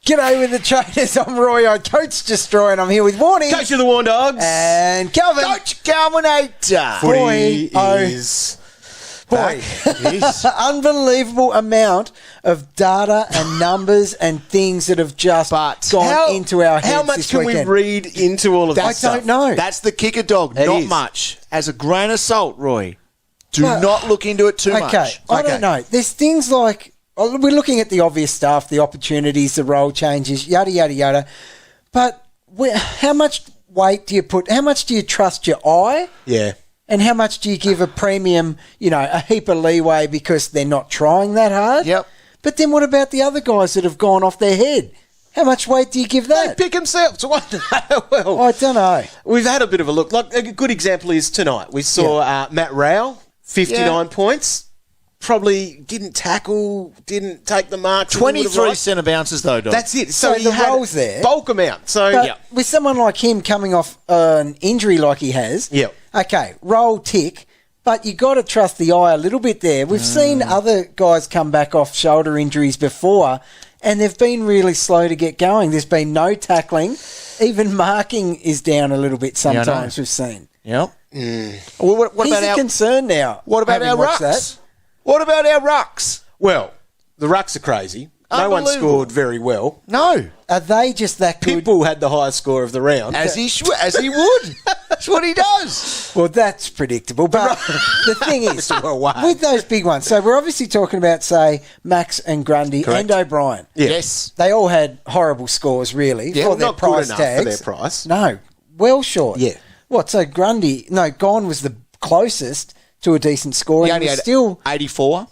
G'day with the trainers. I'm Roy. I coach Destroy, and I'm here with Warnie. Coach of the Warn Dogs. And Calvin. Coach Calvinator. Footy Boy, is Boy, Yes. unbelievable amount of data and numbers and things that have just gone into our heads How much this can weekend. we read into all of that I stuff? don't know. That's the kicker, dog. It Not is. much. As a grain of salt, Roy. Do Well, not look into it too much. I don't know. There's things like, we're looking at the obvious stuff, the opportunities, the role changes, yada, yada, yada. But how much weight do you put, how much do you trust your eye? Yeah. And how much do you give a premium, a heap of leeway because they're not trying that hard? Yep. But then what about the other guys that have gone off their head? How much weight do you give They that? pick themselves. Well, I don't know. we've had a bit of a look. Like a good example is tonight. We saw Matt Rowell, 59 points. Probably didn't tackle, didn't take the mark. 23 centre bounces, though, dog. That's it. So he the had role's there. Bulk amount. So, But with someone like him coming off an injury like he has, Yep. okay, roll tick, but you got to trust the eye a little bit there. We've seen other guys come back off shoulder injuries before, and they've been really slow to get going. There's been no tackling. Even marking is down a little bit sometimes, we've seen. Yep. Well, what He's about a our concern now. What about having our watched rucks? that. What about our rucks? well, the rucks are crazy. No one Unbelievable. scored very well. No. Are they just that good? Pitbull had the highest score of the round. As he would. That's what he does. Well, that's predictable. But the thing is, with those big ones, so we're obviously talking about, say, Max and Grundy and O'Brien. Yeah. Yes. They all had horrible scores, really, Yeah, for well, their not good price enough tags. for their price. No, well short. Yeah. What, so Grundy, Gone was the closest to a decent score, He and only he was had still 84.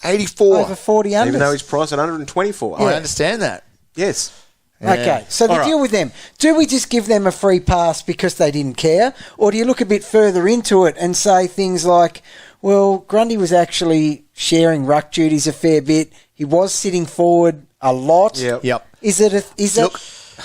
84. over 40 unders. Even though he's priced at 124. I understand that. Yes. Okay, so the All right. deal with them, do we just give them a free pass because they didn't care? Or do you look a bit further into it and say things like, well, Grundy was actually sharing ruck duties a fair bit. He was sitting forward a lot. Yep. Is it Look,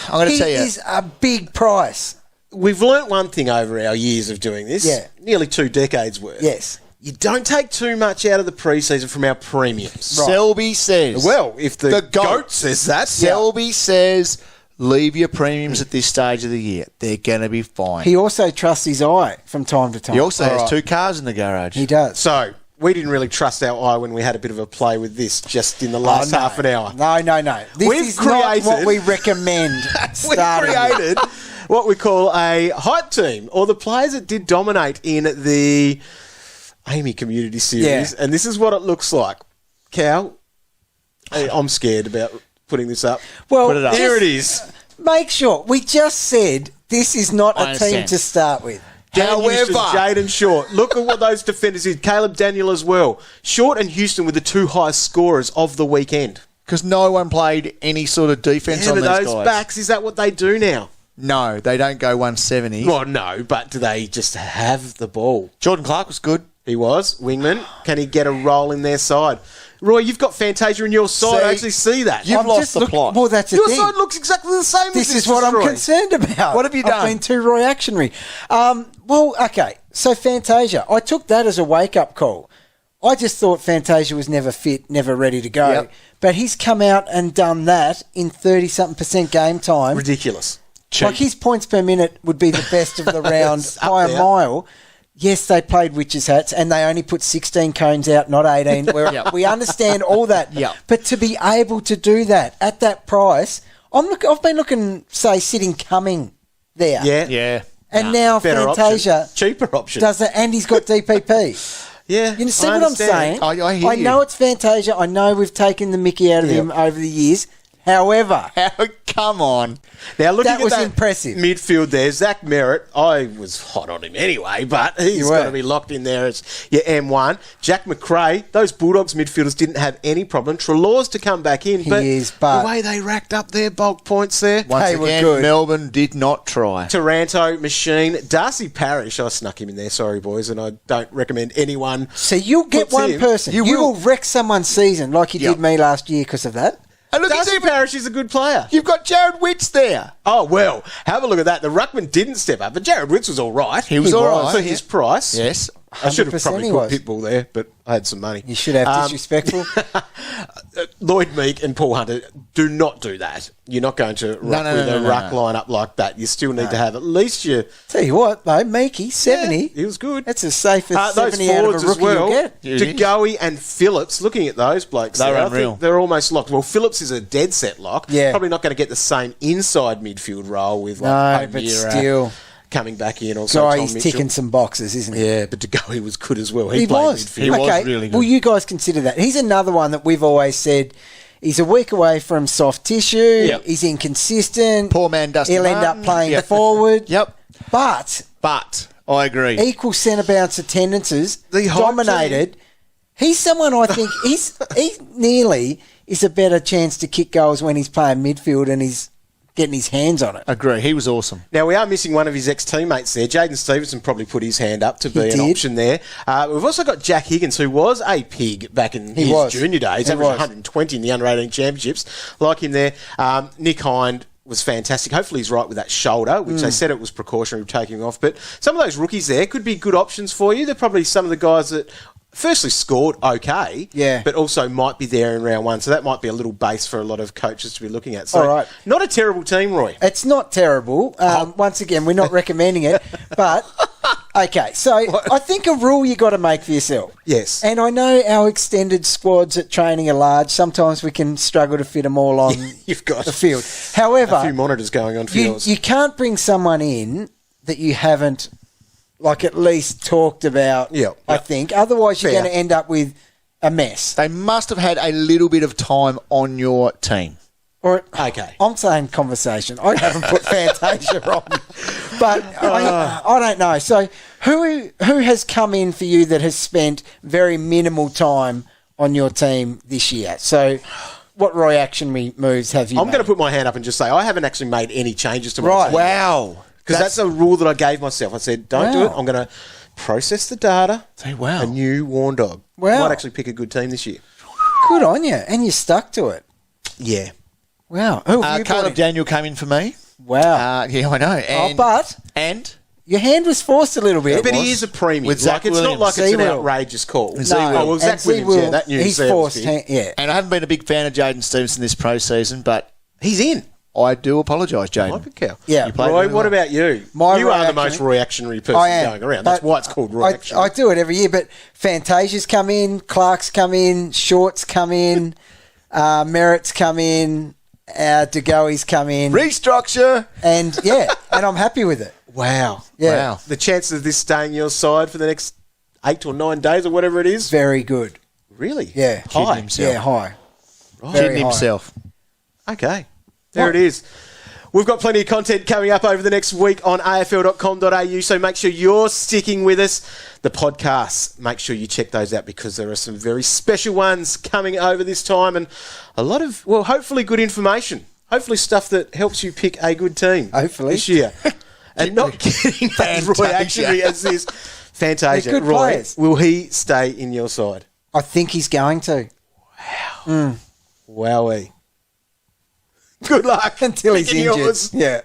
I'm going to tell you. He is a big price. We've learnt one thing over our years of doing this. Yeah. Nearly 2 decades worth. Yes. You don't take too much out of the preseason from our premiums. Selby says. Well, if the goat goat says that. Selby says, leave your premiums at this stage of the year. They're going to be fine. He also trusts his eye from time to time. He also has 2 cars in the garage. He does. So, we didn't really trust our eye when we had a bit of a play with this just in the last half an hour. No. This We've is not created- what we recommend. We starting with. created what we call a hype team, or the players that did dominate in the Amy Community Series, Yeah. and this is what it looks like. Cal, I'm scared about putting this up. Well, Put it up. There it is. Make sure. We just said this is not I a team understand. to start with. Dan Houston, However- Jaden Short. Look at what those defenders did. Caleb Daniel as well. Short and Houston were the 2 highest scorers of the weekend. Because no one played any sort of defence Yeah, on but these those guys. backs, is that what they do now? No, they don't go 170. Well, no, but do they just have the ball? Jordan Clark was good. He was. Wingman. Can he get a role in their side? Roy, you've got Fantasia in your side. I actually see that. You've I'm lost just the plot. Well, that's the Your thing. side looks exactly the same This as is what I'm Destroy. concerned about. What have you I've done? been too reactionary. Well, okay. So Fantasia, I took that as a wake-up call. I just thought Fantasia was never fit, never ready to go. Yep. But he's come out and done that in 30-something% game time. Ridiculous. Like his points per minute would be the best of the round It's up by a there. mile. Yes, they played witches' hats and they only put 16 cones out, not 18. We understand all that. Yep. But to be able to do that at that price, I've been looking, say, sitting coming there. Yeah. And now Better Fantasia option. Cheaper option. does it, and he's got DPP. Yeah. You see I what I'm understand. saying? I hear you. know it's Fantasia. I know we've taken the mickey out of him over the years. However, Come on. Now, looking That at was that impressive. midfield there, Zach Merritt, I was hot on him anyway, but he's You were. got to be locked in there as your M1. Jack McRae, those Bulldogs midfielders didn't have any problem. Trelaws to come back in, but but- the way they racked up their bulk points there. Once They were again, good. Melbourne did not try. Taranto, Machine, Darcy Parish, I snuck him in there, sorry boys, and I don't recommend anyone. so you'll get puts one him. person. You will wreck someone's season like you Yep. did me last year because of that. And look, Darcy Parish is a good player. you've got Jared Witts there. Oh, well, have a look at that. The Ruckman didn't step up, but Jared Witts was all right. He was all right, For yeah. his price. Yes. I should have 100% probably he put was. Pitbull there, but I had some money. You should have disrespectful. Lloyd Meek and Paul Hunter, do not do that. You're not going to rock with a ruck lineup like that. You still need to have at least your... Tell you what, though, Meeky, 70. He was good. That's as safe as Those 70 out of a forwards rookie as well. you'll get. Yeah. De Goey and Phillips, looking at those blokes, They're there, I unreal. think they're almost locked. Well, Phillips is a dead set lock. Yeah. Probably not going to get the same inside midfield role with No, like but O'Meara still. coming back in. Also, Guy, Tom he's Mitchell. ticking some boxes, isn't he? Yeah, but De Goey was good as well. He played was. midfield. He was Okay, really good. well, you guys consider that. He's another one that we've always said he's a week away from soft tissue. Yep. He's inconsistent. Poor man Dustin He'll end Martin. up playing Yep. forward. Yep. But But I agree. equal centre bounce attendances, The hype dominated. He's someone I think he nearly is a better chance to kick goals when he's playing midfield and he's getting his hands on it. Agree. He was awesome. Now, we are missing one of his ex-teammates there. Jaden Stevenson probably put his hand up to be an did. option there. We've also got Jack Higgins, who was a pig back in his was. junior days. He Averaged was. 120 in the under-18 championships. Like him there. Nick Hind was fantastic. Hopefully he's right with that shoulder, which they said it was precautionary taking off. But some of those rookies there could be good options for you. They're probably some of the guys that firstly scored okay, Yeah. but also might be there in round one. So that might be a little base for a lot of coaches to be looking at. So All right. not a terrible team, Roy. It's not terrible. Once again, we're not recommending it, but okay. So I think a rule you got to make for yourself. Yes. And I know our extended squads at training are large. Sometimes we can struggle to fit them all on You've got the field. a few However, monitors going on for you, yours. you can't bring someone in that you haven't, like, at least talked about. Yeah. I think. Otherwise, you're Fair. going to end up with a mess. They must have had a little bit of time on your team. Or Okay. I'm saying conversation. I haven't put Fantasia on, but I don't know. So who has come in for you that has spent very minimal time on your team this year? So what reaction moves have you? I'm made? going to put my hand up and just say I haven't actually made any changes to my Right. team. Wow. Because that's a rule that I gave myself. I said, don't do it. Wow. I'm going to process the data. Say, wow. A new Warn Dog. Wow. Might actually pick a good team this year. Good on you, and you stuck to it. Yeah. Wow. Who have you brought Caleb in? Daniel came in for me. Wow. Yeah, I know. And, but your hand was forced a little bit. But he is a premium. With Zach like, it's Williams. not like it's an Z-Will. outrageous call. Z-Will. Oh, well, Zach and Williams, Z-Will, yeah, that news he's there was forced. big. Yeah. and I haven't been a big fan of Jaden Stevenson this pro-season, but He's in. I do apologise, Jaden. Like a cow. Yeah. You played Roy, really what well. about you? My you are the reaction- most reactionary person I am, going around. That's but why it's called I reactionary. do it every year, but Fantasia's come in, Clark's come in, Short's come in, Merritt's come in, De Goey's come in, Restructure. and and I'm happy with it. Wow. Yeah, Wow. The chances of this staying your side for the next 8 or 9 days or whatever it is? very good. Really? Yeah, Kidding High. himself. Yeah, high. Kidding Very high. himself. Okay. There What? it is. We've got plenty of content coming up over the next week on afl.com.au, so make sure you're sticking with us. The podcasts, make sure you check those out because there are some very special ones coming over this time and a lot of, well, hopefully good information. Hopefully stuff that helps you pick a good team Hopefully. this year. And not getting that Roy Fantasia. actually as this. Fantasia. They're good Roy, players. will he stay in your side? I think he's going to Wowee. Good luck. until he's Picking injured. yours. Yeah.